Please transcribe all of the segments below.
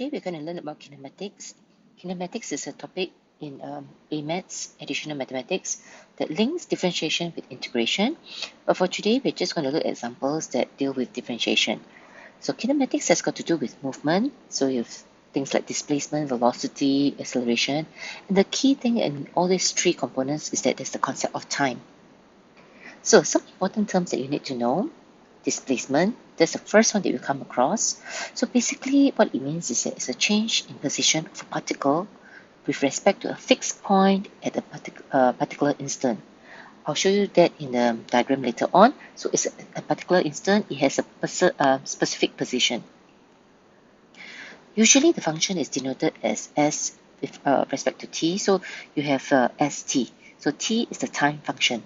today we're going to learn about kinematics. Kinematics is a topic in AMATS, Additional Mathematics, that links differentiation with integration. But for today, we're just going to look at examples that deal with differentiation. So kinematics has got to do with movement. So you have things like displacement, velocity, acceleration. And the key thing in all these three components is that there's the concept of time. So some important terms that you need to know. Displacement, that's the first one that you come across. So basically what it means is that it's a change in position of a particle with respect to a fixed point at a particular instant. I'll show you that in the diagram later on. So it's a particular instant, it has a specific position. Usually the function is denoted as s with respect to t, so you have st. So t is the time function.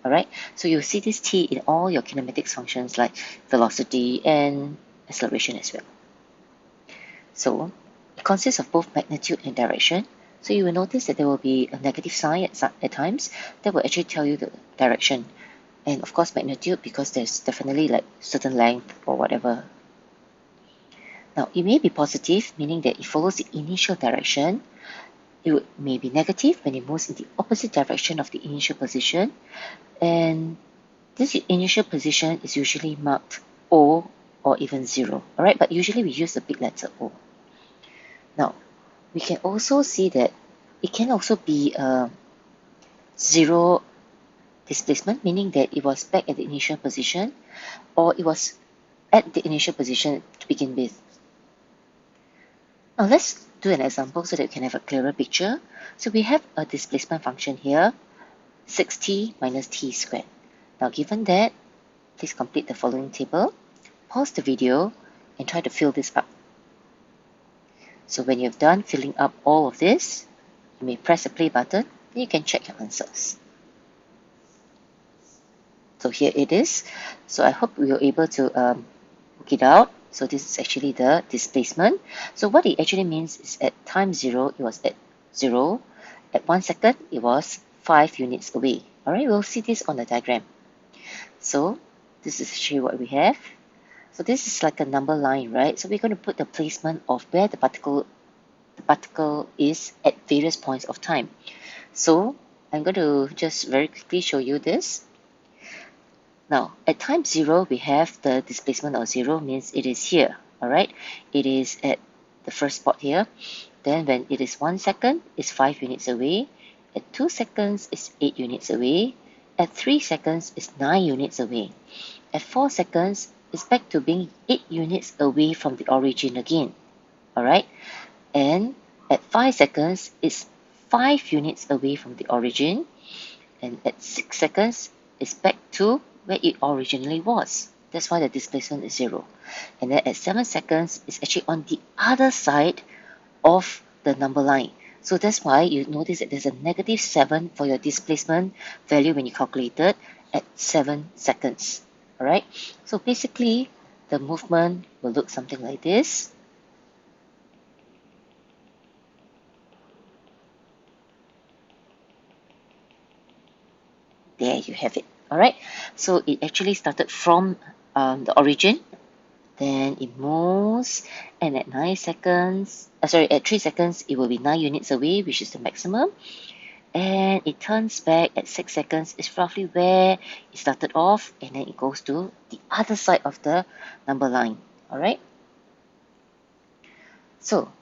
Alright, so you'll see this t in all your kinematics functions like velocity and acceleration as well. So it consists of both magnitude and direction. So you will notice that there will be a negative sign at times that will actually tell you the direction. And of course magnitude, because there's definitely like certain length or whatever. Now it may be positive, meaning that it follows the initial direction. It may be negative when it moves in the opposite direction of the initial position. And this initial position is usually marked O or even 0. Alright, but usually we use the big letter O. Now, we can also see that it can also be a 0 displacement, meaning that it was back at the initial position, or it was at the initial position to begin with. Now, let's do an example so that we can have a clearer picture. So we have a displacement function here, 6t minus t squared. Now given that, please complete the following table, pause the video and try to fill this up. So when you've done filling up all of this, you may press the play button and you can check your answers. So here it is. So I hope we were able to work it out. So this is actually the displacement. So what it actually means is at time 0, it was at 0. At 1 second, it was 5 units away. Alright, we'll see this on the diagram. So this is actually what we have. So this is like a number line, right? So we're going to put the placement of where the particle is at various points of time. So I'm going to just very quickly show you this. Now at time 0, we have the displacement of 0, means it is here. Alright, it is at the first spot here. Then when it is 1 second, it's 5 units away. At 2 seconds, it's 8 units away. At 3 seconds, it's 9 units away. At 4 seconds, it's back to being 8 units away from the origin again. Alright? And at 5 seconds, it's 5 units away from the origin. And at 6 seconds, it's back to where it originally was. That's why the displacement is 0. And then at 7 seconds, it's actually on the other side of the number line. So that's why you notice that there's a negative 7 for your displacement value when you calculate it at 7 seconds. Alright, so basically the movement will look something like this. There you have it. Alright, so it actually started from the origin. Then it moves, and at 9 seconds, at 3 seconds, it will be 9 units away, which is the maximum. And it turns back at 6 seconds, it's roughly where it started off, and then it goes to the other side of the number line. Alright? So,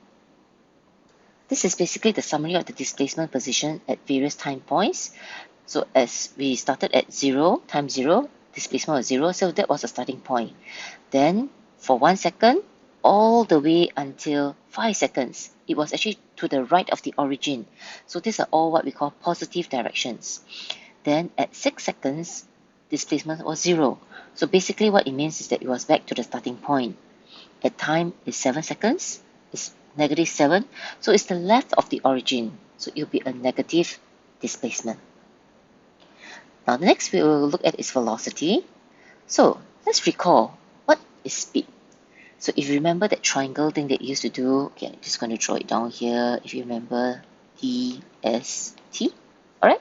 this is basically the summary of the displacement position at various time points. So as we started at 0, time 0, displacement was 0, so that was the starting point. Then for 1 second, all the way until 5 seconds, it was actually to the right of the origin. So these are all what we call positive directions. Then at 6 seconds, displacement was 0. So basically what it means is that it was back to the starting point. At time is 7 seconds, it's negative 7. So it's the left of the origin. So it will be a negative displacement. Now the next we will look at is velocity. So let's recall, what is speed? So if you remember that triangle thing that you used to do, okay, I'm just going to draw it down here. If you remember DST, alright?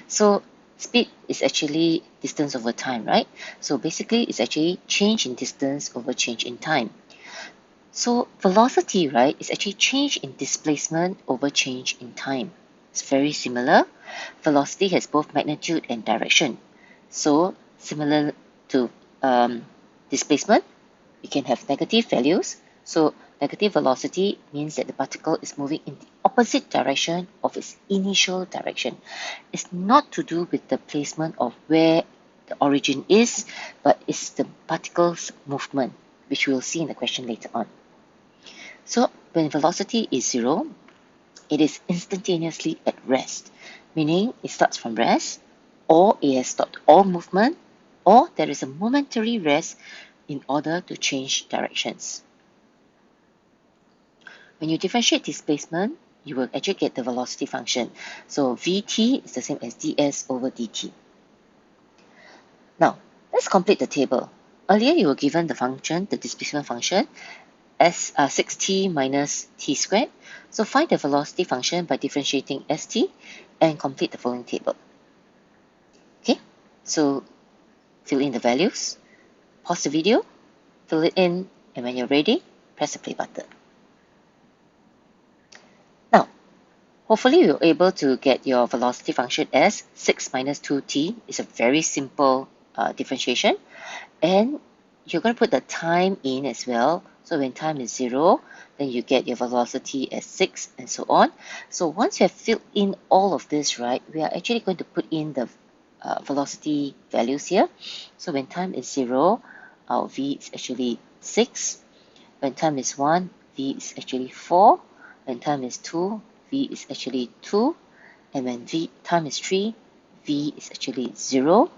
So speed is actually distance over time, right? So basically it's actually change in distance over change in time. So velocity, right, is actually change in displacement over change in time. It's very similar. Velocity has both magnitude and direction. So similar to displacement, we can have negative values. So negative velocity means that the particle is moving in the opposite direction of its initial direction. It's not to do with the placement of where the origin is, but it's the particle's movement, which we'll see in the question later on. So when velocity is zero, it is instantaneously at rest, meaning it starts from rest, or it has stopped all movement, or there is a momentary rest in order to change directions. When you differentiate displacement, you will actually get the velocity function. So Vt is the same as ds over dt. Now, let's complete the table. Earlier, you were given the function, the displacement function, as 6t minus t squared. So find the velocity function by differentiating st and complete the following table. Okay, so fill in the values, pause the video, fill it in, and when you're ready, press the play button. Now, hopefully you're able to get your velocity function as 6 minus 2t. It's a very simple differentiation. And you're going to put the time in as well. So when time is 0, then you get your velocity as 6 and so on. So once you have filled in all of this, right, we are actually going to put in the velocity values here. So when time is 0, our v is actually 6. When time is 1, v is actually 4. When time is 2, v is actually 2. And when time is 3, v is actually 0.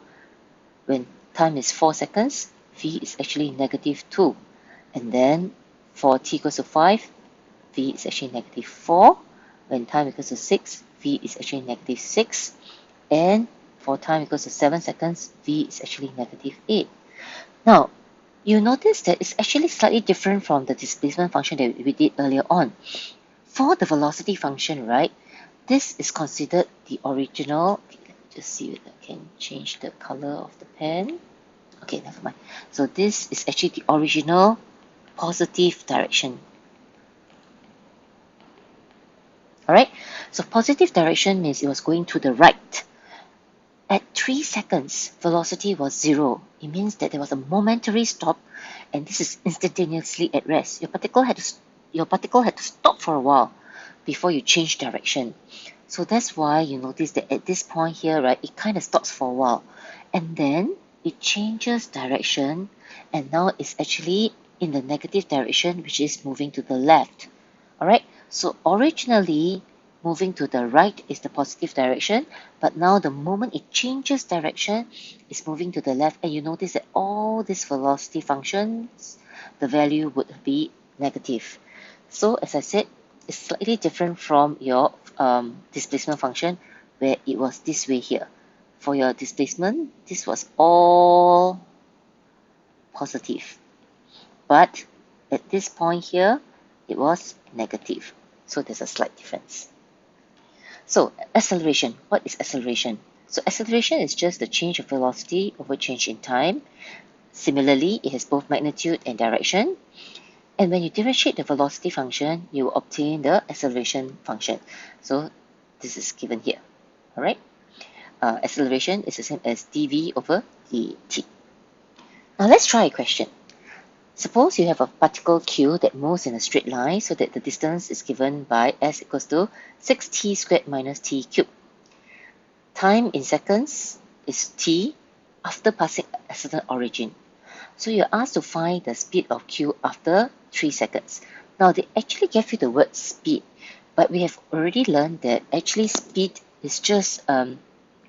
When time is 4 seconds, v is actually negative 2. And then for t equals to 5, v is actually negative 4. When time equals to 6, v is actually negative 6. And for time equals to 7 seconds, v is actually negative 8. Now, you notice that it's actually slightly different from the displacement function that we did earlier on. For the velocity function, right, this is considered the original. Okay, let me just see if I can change the color of the pen. Okay, never mind. So this is actually the original positive direction. Alright, so positive direction means it was going to the right. At 3 seconds, velocity was 0. It means that there was a momentary stop, and this is instantaneously at rest. Your particle had to stop for a while before you change direction. So that's why you notice that at this point here, right, it kind of stops for a while. And then it changes direction, and now it's actually in the negative direction, which is moving to the left. Alright, so originally moving to the right is the positive direction, but now the moment it changes direction, it's moving to the left, and you notice that all these velocity functions, the value would be negative. So as I said, it's slightly different from your displacement function, where it was this way here. For your displacement, this was all positive, but at this point here, it was negative. So there's a slight difference. So acceleration, what is acceleration? So acceleration is just the change of velocity over change in time. Similarly, it has both magnitude and direction. And when you differentiate the velocity function, you will obtain the acceleration function. So this is given here. All right. Acceleration is the same as dv over dt. Now let's try a question. Suppose you have a particle q that moves in a straight line so that the distance is given by s equals to 6t squared minus t cubed. Time in seconds is t after passing a certain origin. So you're asked to find the speed of q after 3 seconds. Now they actually gave you the word speed, but we have already learned that actually speed is just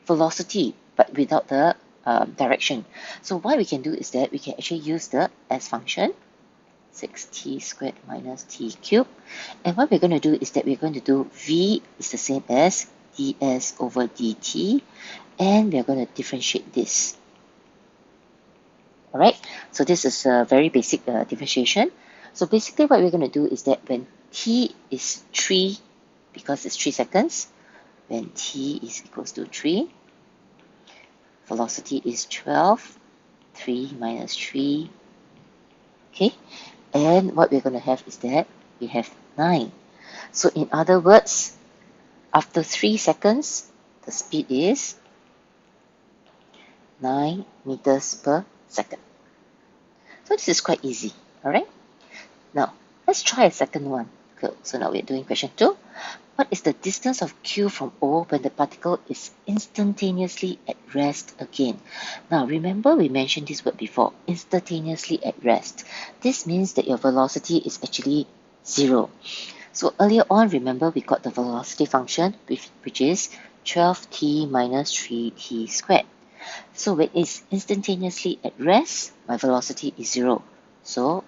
velocity, but without the direction. So what we can do is that we can actually use the s function, 6t squared minus t cubed. And what we're going to do is that we're going to do v is the same as ds over dt, and we're going to differentiate this. Alright, so this is a very basic differentiation. So basically what we're going to do is that when t is 3, because it's 3 seconds, when t is equals to 3, velocity is 12, 3 minus 3, okay, And what we're going to have is that we have 9. So in other words, after 3 seconds, the speed is 9 meters per second. So this is quite easy, alright? Now, let's try a second one. Good. So now we're doing question 2. What is the distance of Q from O when the particle is instantaneously at rest again? Now, remember we mentioned this word before, instantaneously at rest. This means that your velocity is actually 0. So earlier on, remember we got the velocity function, which is 12t minus 3t squared. So when it's instantaneously at rest, my velocity is 0. So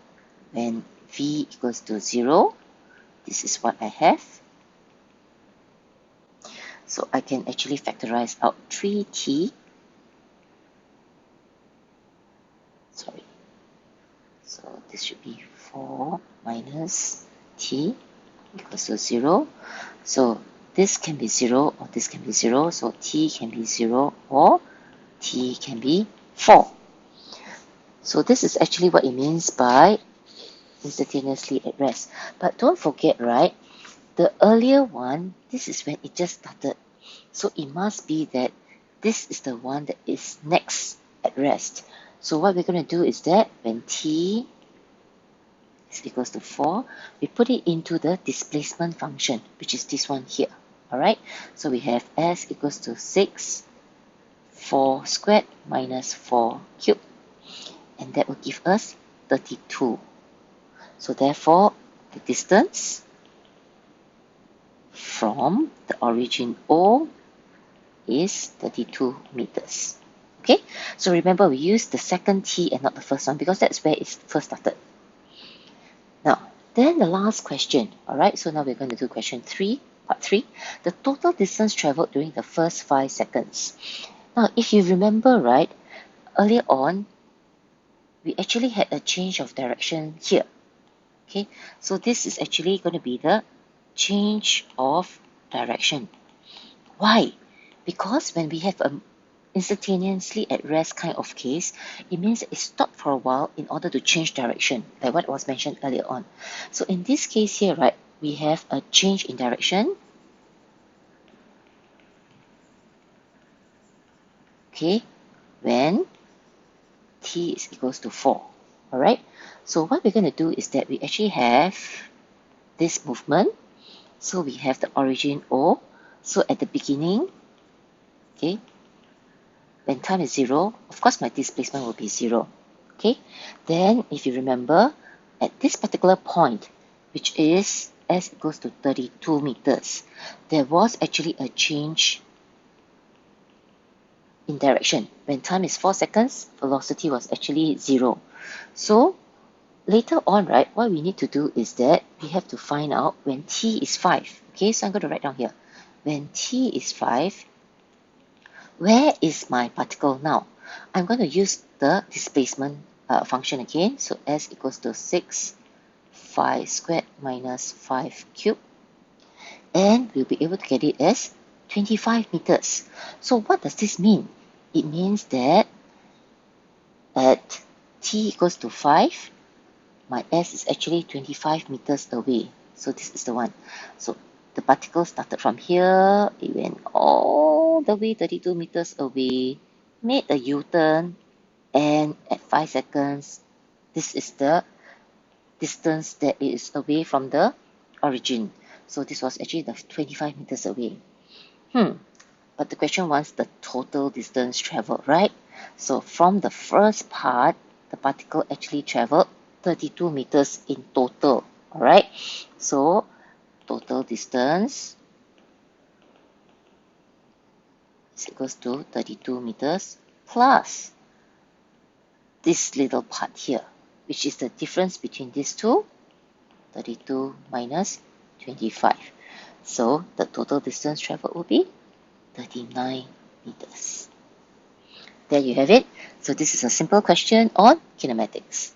when v equals to 0, this is what I have. So I can actually factorize out 3t. Sorry. So this should be 4 minus t equals to 0. So this can be 0 or this can be 0. So t can be 0 or t can be 4. So this is actually what it means by instantaneously at rest. But don't forget, right? The earlier one, this is when it just started. So it must be that this is the one that is next at rest. So what we're going to do is that when t is equals to 4, we put it into the displacement function, which is this one here. Alright, so we have s equals to 6, 4 squared minus 4 cubed. And that will give us 32. So therefore, the distance from the origin O is 32 meters. Okay, so remember we use the second t and not the first one because that's where it first started. Now, then the last question. Alright, so now we're going to do question 3, part 3. The total distance traveled during the first 5 seconds. Now, if you remember, right, earlier on, we actually had a change of direction here. Okay, so this is actually going to be the change of direction. Why? Because when we have a instantaneously at rest kind of case, it means it stopped for a while in order to change direction, like what was mentioned earlier on. So in this case here, right, we have a change in direction. Okay, when t is equals to 4. Alright, so what we're going to do is that we actually have this movement. So we have the origin O. So at the beginning, okay, when time is 0, of course my displacement will be 0. Okay, then if you remember, at this particular point, which is s equals to 32 meters, there was actually a change in direction. When time is 4 seconds, velocity was actually 0. So later on, right, what we need to do is that we have to find out when t is 5. Okay, so I'm going to write down here. When t is 5, where is my particle now? I'm going to use the displacement function again. So s equals to 6, 5 squared minus 5 cubed. And we'll be able to get it as 25 meters. So what does this mean? It means that at t equals to 5, my s is actually 25 meters away. So this is the one. So the particle started from here, it went all the way 32 meters away, made a U-turn, and at 5 seconds, this is the distance that it is away from the origin. So this was actually the 25 meters away. But the question wants the total distance traveled, right? So from the first part, the particle actually traveled 32 meters in total, alright? So total distance is equals to 32 meters plus this little part here, which is the difference between these two, 32 minus 25. So the total distance traveled will be 39 meters. There you have it. So this is a simple question on kinematics.